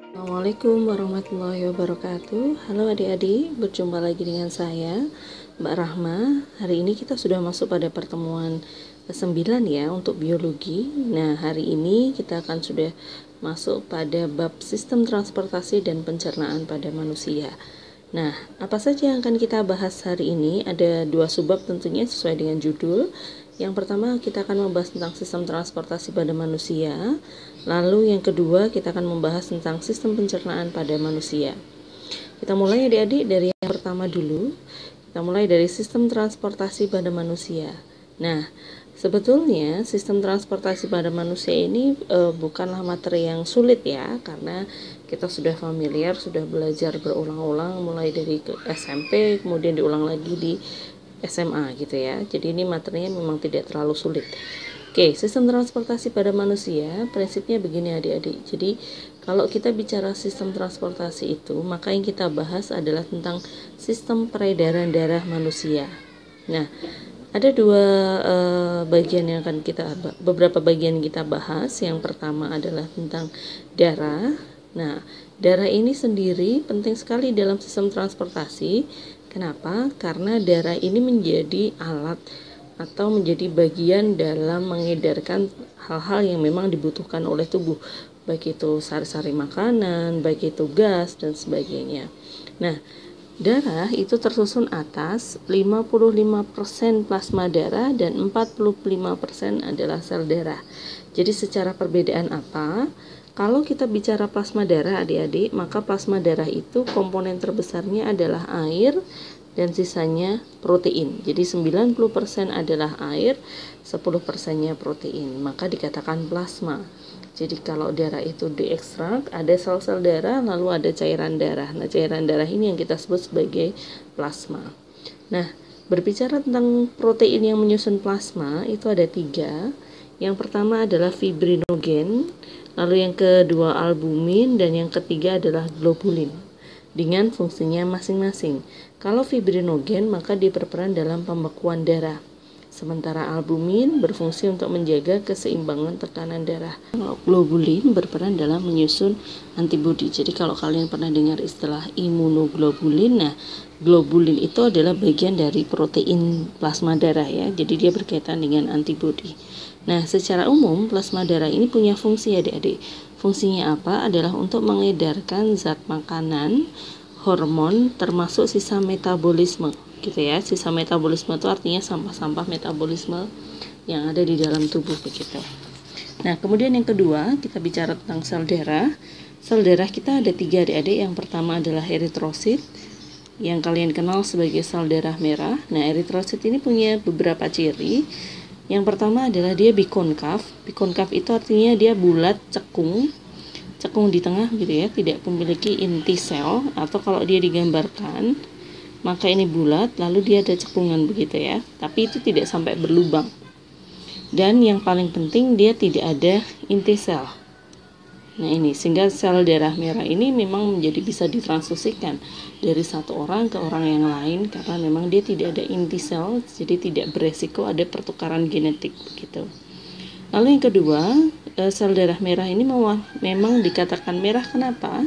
Assalamualaikum warahmatullahi wabarakatuh. Halo adik-adik, berjumpa lagi dengan saya, Mbak Rahma. Hari ini kita sudah masuk pada pertemuan ke-9 ya untuk biologi. Nah, hari ini kita akan sudah masuk pada bab sistem transportasi dan pencernaan pada manusia. Nah, apa saja yang akan kita bahas hari ini? Ada dua subbab tentunya sesuai dengan judul. Yang pertama kita akan membahas tentang sistem transportasi pada manusia. Lalu yang kedua kita akan membahas tentang sistem pencernaan pada manusia. Kita mulai adik-adik dari yang pertama dulu. Kita mulai dari sistem transportasi pada manusia. Nah, sebetulnya sistem transportasi pada manusia ini bukanlah materi yang sulit ya, karena kita sudah familiar, sudah belajar berulang-ulang mulai dari SMP, kemudian diulang lagi di SMA gitu ya. Jadi ini materinya memang tidak terlalu sulit. Oke, sistem transportasi pada manusia prinsipnya begini adik-adik. Jadi kalau kita bicara sistem transportasi itu, maka yang kita bahas adalah tentang sistem peredaran darah manusia. Nah, ada bagian yang akan beberapa bagian kita bahas. Yang pertama adalah tentang darah. Nah, darah ini sendiri penting sekali dalam sistem transportasi. Kenapa? Karena darah ini menjadi alat atau menjadi bagian dalam mengedarkan hal-hal yang memang dibutuhkan oleh tubuh, baik itu sari-sari makanan, baik itu gas dan sebagainya. Nah, darah itu tersusun atas 55% plasma darah dan 45% adalah sel darah. Jadi secara perbedaan apa? Kalau kita bicara plasma darah adik-adik, maka plasma darah itu komponen terbesarnya adalah air dan sisanya protein. Jadi 90% adalah air, 10%-nya protein. Maka dikatakan plasma. Jadi kalau darah itu diekstrak, ada sel-sel darah, lalu ada cairan darah. Nah, cairan darah ini yang kita sebut sebagai plasma. Nah, berbicara tentang protein yang menyusun plasma, itu ada 3. Yang pertama adalah fibrinogen, lalu yang kedua albumin, dan yang ketiga adalah globulin dengan fungsinya masing-masing. Kalau fibrinogen maka dia berperan dalam pembekuan darah, sementara albumin berfungsi untuk menjaga keseimbangan tekanan darah. Kalau globulin berperan dalam menyusun antibodi. Jadi kalau kalian pernah dengar istilah imunoglobulin, nah globulin itu adalah bagian dari protein plasma darah ya. Jadi dia berkaitan dengan antibodi. Nah, secara umum plasma darah ini punya fungsi adik-adik. Fungsinya apa? Adalah untuk mengedarkan zat makanan, hormon, termasuk sisa metabolisme gitu ya. Sisa metabolisme itu artinya sampah-sampah metabolisme yang ada di dalam tubuh begitu. Nah, kemudian yang kedua kita bicara tentang sel darah. Sel darah kita ada 3 adik-adik. Yang pertama adalah eritrosit yang kalian kenal sebagai sel darah merah. Nah, eritrosit ini punya beberapa ciri. Yang pertama adalah dia bikonkav. Bikonkav itu artinya dia bulat, cekung di tengah gitu ya, tidak memiliki inti sel, atau kalau dia digambarkan maka ini bulat lalu dia ada cekungan begitu ya, tapi itu tidak sampai berlubang. Dan yang paling penting dia tidak ada inti sel. Nah ini, sehingga sel darah merah ini memang menjadi bisa ditransfusikan dari satu orang ke orang yang lain karena memang dia tidak ada inti sel, jadi tidak beresiko ada pertukaran genetik begitu. Lalu yang kedua, sel darah merah ini memang dikatakan merah kenapa?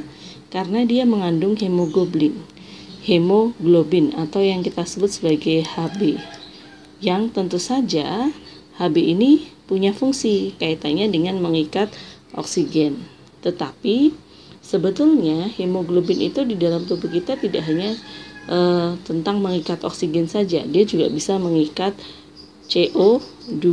Karena dia mengandung hemoglobin atau yang kita sebut sebagai Hb. Yang tentu saja Hb ini punya fungsi kaitannya dengan mengikat oksigen. Tetapi sebetulnya hemoglobin itu di dalam tubuh kita tidak hanya tentang mengikat oksigen saja, dia juga bisa mengikat CO2,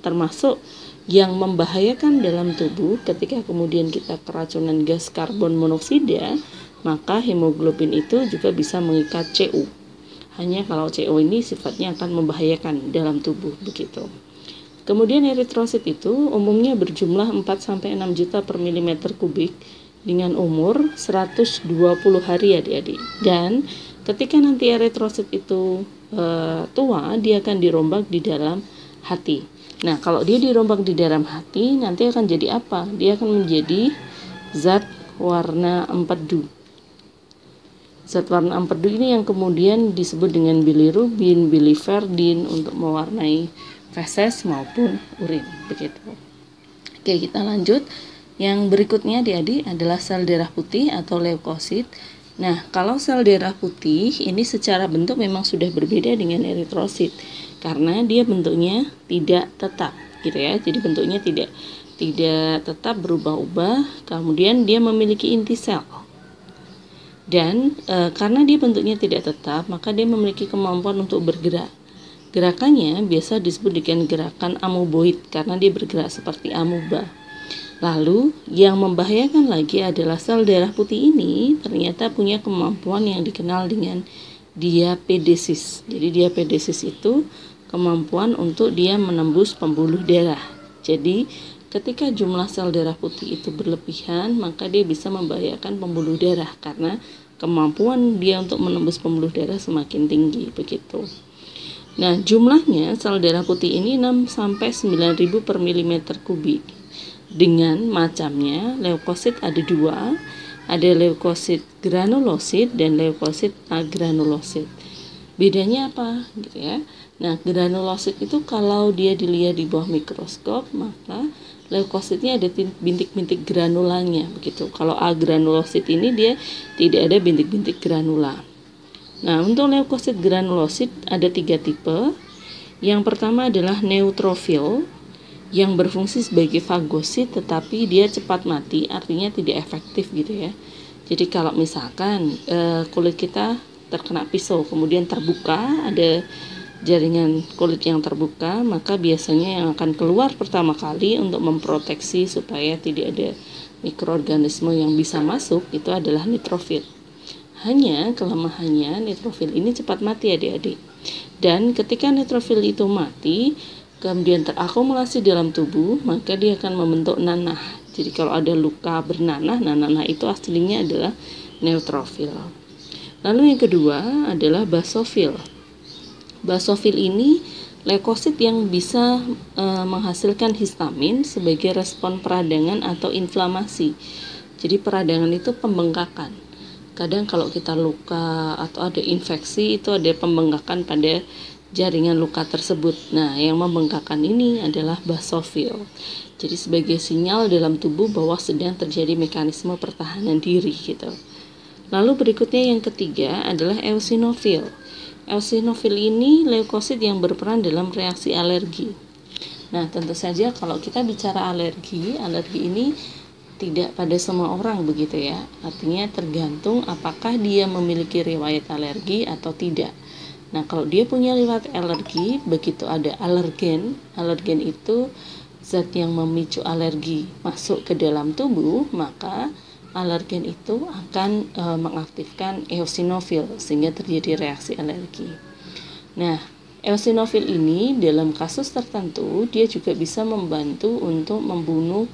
termasuk yang membahayakan dalam tubuh ketika kemudian kita keracunan gas karbon monoksida, maka hemoglobin itu juga bisa mengikat CO. Hanya kalau CO ini sifatnya akan membahayakan dalam tubuh begitu. Kemudian eritrosit itu umumnya berjumlah 4-6 juta per milimeter kubik dengan umur 120 hari adik-adik. Dan ketika nanti eritrosit itu tua, dia akan dirombak di dalam hati. Nah, kalau dia dirombak di dalam hati, nanti akan jadi apa? Dia akan menjadi zat warna empedu. Zat warna empedu ini yang kemudian disebut dengan bilirubin, biliverdin untuk mewarnai feses maupun urin begitu. Oke, kita lanjut. Yang berikutnya adik-adik adalah sel darah putih atau leukosit. Nah, kalau sel darah putih ini secara bentuk memang sudah berbeda dengan eritrosit karena dia bentuknya tidak tetap gitu ya. Jadi bentuknya tidak tetap berubah-ubah, kemudian dia memiliki inti sel. Dan karena dia bentuknya tidak tetap, maka dia memiliki kemampuan untuk bergerak. Gerakannya biasa disebut dengan gerakan amoeboid karena dia bergerak seperti amoeba. Lalu, yang membahayakan lagi adalah sel darah putih ini ternyata punya kemampuan yang dikenal dengan diapedesis. Jadi diapedesis itu kemampuan untuk dia menembus pembuluh darah. Jadi, ketika jumlah sel darah putih itu berlebihan, maka dia bisa membahayakan pembuluh darah karena kemampuan dia untuk menembus pembuluh darah semakin tinggi begitu. Nah, jumlahnya sel darah putih ini 6 sampai 9.000 per milimeter kubik. Dengan macamnya, leukosit ada dua, ada leukosit granulosit dan leukosit agranulosit. Bedanya apa gitu ya? Nah, granulosit itu kalau dia dilihat di bawah mikroskop, maka leukositnya ada bintik-bintik granulanya begitu. Kalau agranulosit ini dia tidak ada bintik-bintik granula. Nah, untuk leukosit granulosit ada 3 tipe. Yang pertama adalah neutrofil yang berfungsi sebagai fagosit tetapi dia cepat mati, artinya tidak efektif gitu ya. Jadi kalau misalkan kulit kita terkena pisau kemudian terbuka, ada jaringan kulit yang terbuka, maka biasanya yang akan keluar pertama kali untuk memproteksi supaya tidak ada mikroorganisme yang bisa masuk itu adalah neutrofil. Hanya kelemahannya neutrofil ini cepat mati adik-adik. Dan ketika neutrofil itu mati, kemudian terakumulasi dalam tubuh, maka dia akan membentuk nanah. Jadi kalau ada luka bernanah, nanah itu aslinya adalah neutrofil. Lalu yang kedua adalah basofil. Basofil ini leukosit yang bisa menghasilkan histamin sebagai respon peradangan atau inflamasi. Jadi peradangan itu pembengkakan. Kadang kalau kita luka atau ada infeksi itu ada pembengkakan pada jaringan luka tersebut. Nah, yang membengkakkan ini adalah basofil. Jadi sebagai sinyal dalam tubuh bahwa sedang terjadi mekanisme pertahanan diri gitu. Lalu berikutnya yang ketiga adalah eosinofil. Eosinofil ini leukosit yang berperan dalam reaksi alergi. Nah, tentu saja kalau kita bicara alergi ini tidak pada semua orang begitu ya. Artinya tergantung apakah dia memiliki riwayat alergi atau tidak. Nah, kalau dia punya riwayat alergi, begitu ada alergen itu zat yang memicu alergi masuk ke dalam tubuh, maka alergen itu akan mengaktifkan eosinofil sehingga terjadi reaksi alergi. Nah, eosinofil ini dalam kasus tertentu dia juga bisa membantu untuk membunuh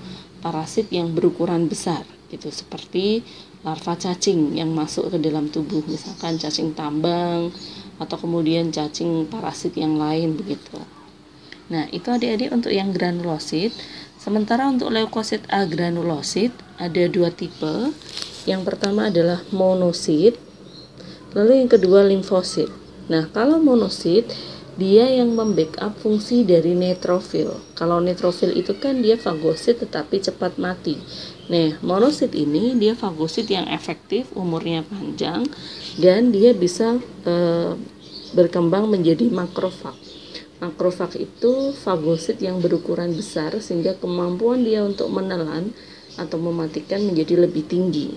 parasit yang berukuran besar, gitu seperti larva cacing yang masuk ke dalam tubuh, misalkan cacing tambang atau kemudian cacing parasit yang lain begitu. Nah, itu adik-adik untuk yang granulosit. Sementara untuk leukosit agranulosit ada 2 tipe. Yang pertama adalah monosit, lalu yang kedua limfosit. Nah, kalau monosit dia yang membackup fungsi dari neutrofil. Kalau neutrofil itu kan dia fagosit tetapi cepat mati. Nah, monosit ini dia fagosit yang efektif, umurnya panjang, dan dia bisa berkembang menjadi makrofag. Makrofag itu fagosit yang berukuran besar sehingga kemampuan dia untuk menelan atau mematikan menjadi lebih tinggi.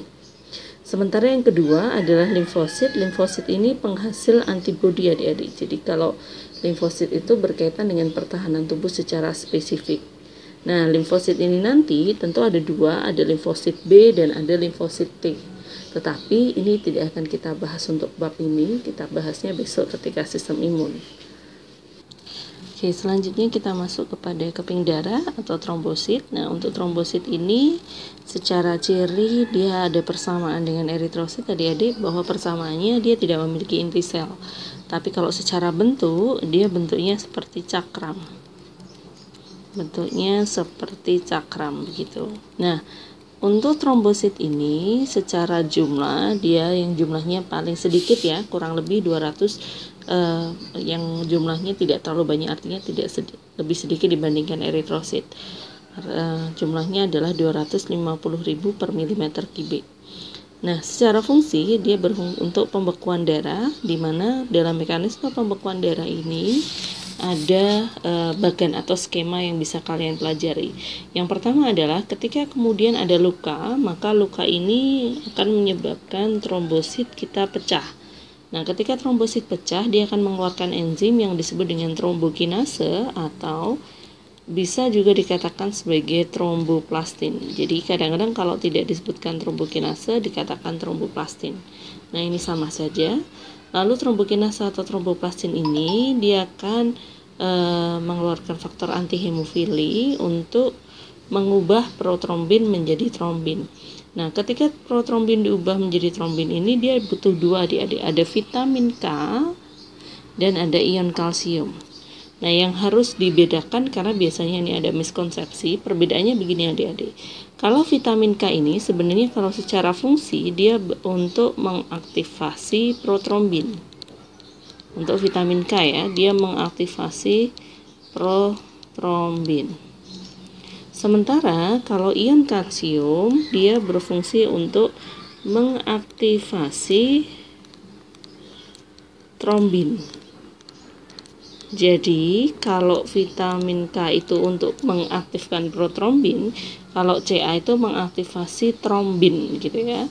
Sementara yang kedua adalah limfosit. Limfosit ini penghasil antibodi adik-adik. Jadi kalau limfosit itu berkaitan dengan pertahanan tubuh secara spesifik. Nah, limfosit ini nanti tentu ada 2, ada limfosit B dan ada limfosit T. Tetapi ini tidak akan kita bahas untuk bab ini, kita bahasnya besok ketika sistem imun. Oke, selanjutnya kita masuk kepada keping darah atau trombosit. Nah, untuk trombosit ini secara ciri dia ada persamaan dengan eritrosit adik-adik, bahwa persamaannya dia tidak memiliki inti sel. Tapi kalau secara bentuk, dia bentuknya seperti cakram. Bentuknya seperti cakram begitu. Nah, untuk trombosit ini secara jumlah dia yang jumlahnya paling sedikit ya, kurang lebih 200 yang jumlahnya tidak terlalu banyak, artinya tidak lebih sedikit dibandingkan eritrosit. Jumlahnya adalah 250.000 per milimeter kubik. Nah, secara fungsi dia untuk pembekuan darah, di mana dalam mekanisme pembekuan darah ini ada bagan atau skema yang bisa kalian pelajari. Yang pertama adalah ketika kemudian ada luka, maka luka ini akan menyebabkan trombosit kita pecah. Nah, ketika trombosit pecah, dia akan mengeluarkan enzim yang disebut dengan trombokinase atau bisa juga dikatakan sebagai tromboplastin. Jadi kadang-kadang kalau tidak disebutkan trombokinase dikatakan tromboplastin. Nah, ini sama saja. Lalu trombokinase atau tromboplastin ini dia akan mengeluarkan faktor antihemofili untuk mengubah protrombin menjadi trombin. Nah, ketika protrombin diubah menjadi trombin ini dia butuh dua adik-adik, ada vitamin K dan ada ion kalsium. Nah, yang harus dibedakan karena biasanya ini ada miskonsepsi, perbedaannya begini adik-adik. Kalau vitamin K ini sebenarnya kalau secara fungsi dia untuk mengaktifasi protrombin. Untuk vitamin K ya, dia mengaktifasi protrombin. Sementara kalau ion kalsium dia berfungsi untuk mengaktifasi trombin. Jadi kalau vitamin K itu untuk mengaktifkan protrombin, kalau Ca itu mengaktifasi trombin gitu ya.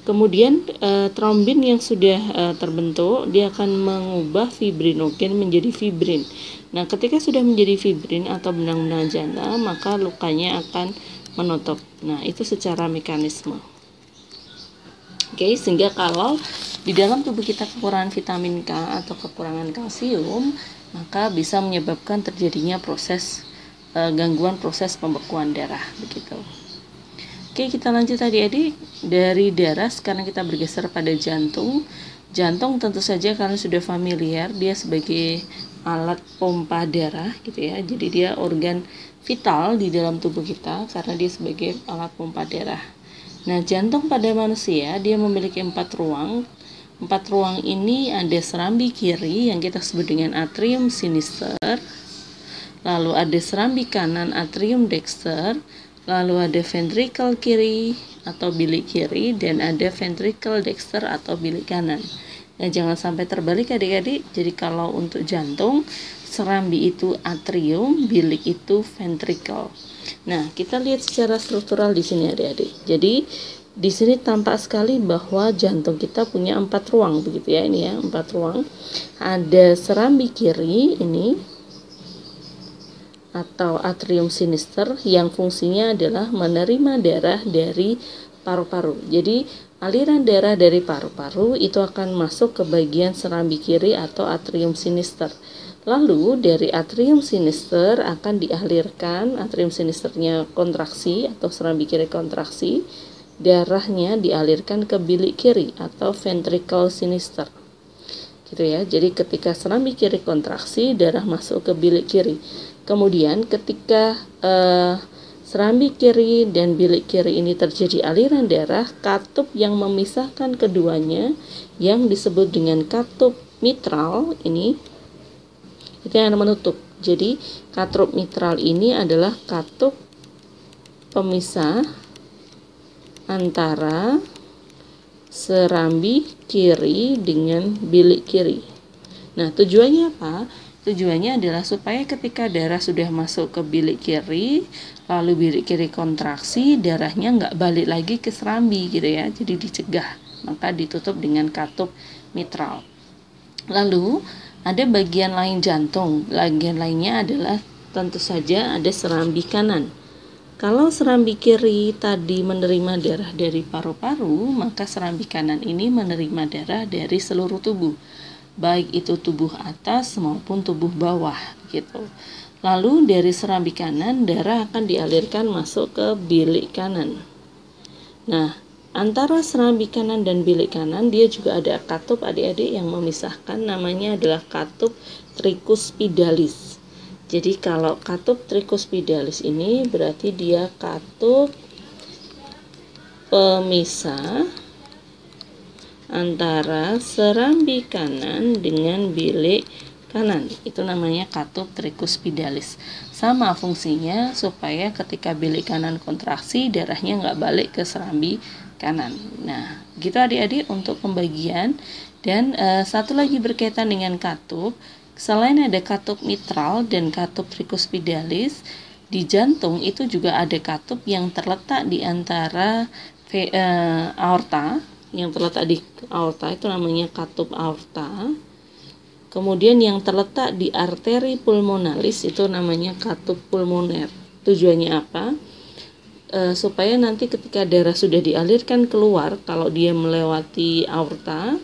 Kemudian trombin yang sudah terbentuk dia akan mengubah fibrinogen menjadi fibrin. Nah, ketika sudah menjadi fibrin atau benang-benang janda, maka lukanya akan menutup. Nah, itu secara mekanisme. Oke, sehingga kalau di dalam tubuh kita kekurangan vitamin K atau kekurangan kalsium, maka bisa menyebabkan terjadinya proses gangguan proses pembekuan darah begitu. Oke, kita lanjut adik-adik. Dari darah sekarang kita bergeser pada jantung. Jantung tentu saja kalian sudah familiar, dia sebagai alat pompa darah gitu ya. Jadi dia organ vital di dalam tubuh kita karena dia sebagai alat pompa darah. Nah, jantung pada manusia dia memiliki 4 ruang. 4 ruang ini ada serambi kiri yang kita sebut dengan atrium sinister. Lalu ada serambi kanan atrium dexter. Lalu ada ventricle kiri atau bilik kiri dan ada ventricle dexter atau bilik kanan. Nah, jangan sampai terbalik adik-adik. Jadi kalau untuk jantung, serambi itu atrium, bilik itu ventricle. Nah, kita lihat secara struktural di sini adik-adik. Jadi di sini tampak sekali bahwa jantung kita punya 4 ruang begitu ya, ini ya, 4 ruang. Ada serambi kiri ini atau atrium sinister yang fungsinya adalah menerima darah dari paru-paru. Jadi aliran darah dari paru-paru itu akan masuk ke bagian serambi kiri atau atrium sinister. Lalu dari atrium sinister akan dialirkan, atrium sinisternya kontraksi atau serambi kiri kontraksi, darahnya dialirkan ke bilik kiri atau ventricle sinister. Gitu ya. Jadi ketika serambi kiri kontraksi, darah masuk ke bilik kiri. Kemudian ketika serambi kiri dan bilik kiri ini terjadi aliran darah, katup yang memisahkan keduanya yang disebut dengan katup mitral ini itu yang menutup. Jadi katup mitral ini adalah katup pemisah antara serambi kiri dengan bilik kiri. Nah, tujuannya apa? Tujuannya adalah supaya ketika darah sudah masuk ke bilik kiri, lalu bilik kiri kontraksi, darahnya nggak balik lagi ke serambi gitu ya, jadi dicegah, maka ditutup dengan katup mitral. Lalu ada bagian lain jantung, bagian lainnya adalah tentu saja ada serambi kanan. Kalau serambi kiri tadi menerima darah dari paru-paru, maka serambi kanan ini menerima darah dari seluruh tubuh, baik itu tubuh atas maupun tubuh bawah gitu. Lalu dari serambi kanan darah akan dialirkan masuk ke bilik kanan. Nah, antara serambi kanan dan bilik kanan dia juga ada katup adik-adik yang memisahkan, namanya adalah katup tricuspidalis. Jadi kalau katup tricuspidalis ini berarti dia katup pemisah antara serambi kanan dengan bilik kanan, itu namanya katup tricuspidalis. Sama fungsinya supaya ketika bilik kanan kontraksi darahnya nggak balik ke serambi kanan. Nah, gitu adik-adik untuk pembagian. Dan satu lagi berkaitan dengan katup, selain ada katup mitral dan katup tricuspidalis, di jantung itu juga ada katup yang terletak di antara aorta, yang terletak di aorta itu namanya katup aorta. Kemudian yang terletak di arteri pulmonalis itu namanya katup pulmoner. Tujuannya apa? Supaya nanti ketika darah sudah dialirkan keluar, kalau dia melewati aorta,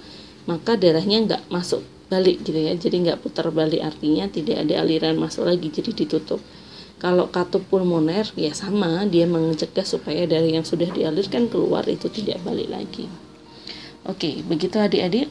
maka darahnya nggak masuk balik gitu ya, jadi nggak putar balik, artinya tidak ada aliran masuk lagi, jadi ditutup. Kalau katup pulmoner ya sama, dia mencegah supaya darah yang sudah dialirkan keluar itu tidak balik lagi. Oke, begitu adik-adik.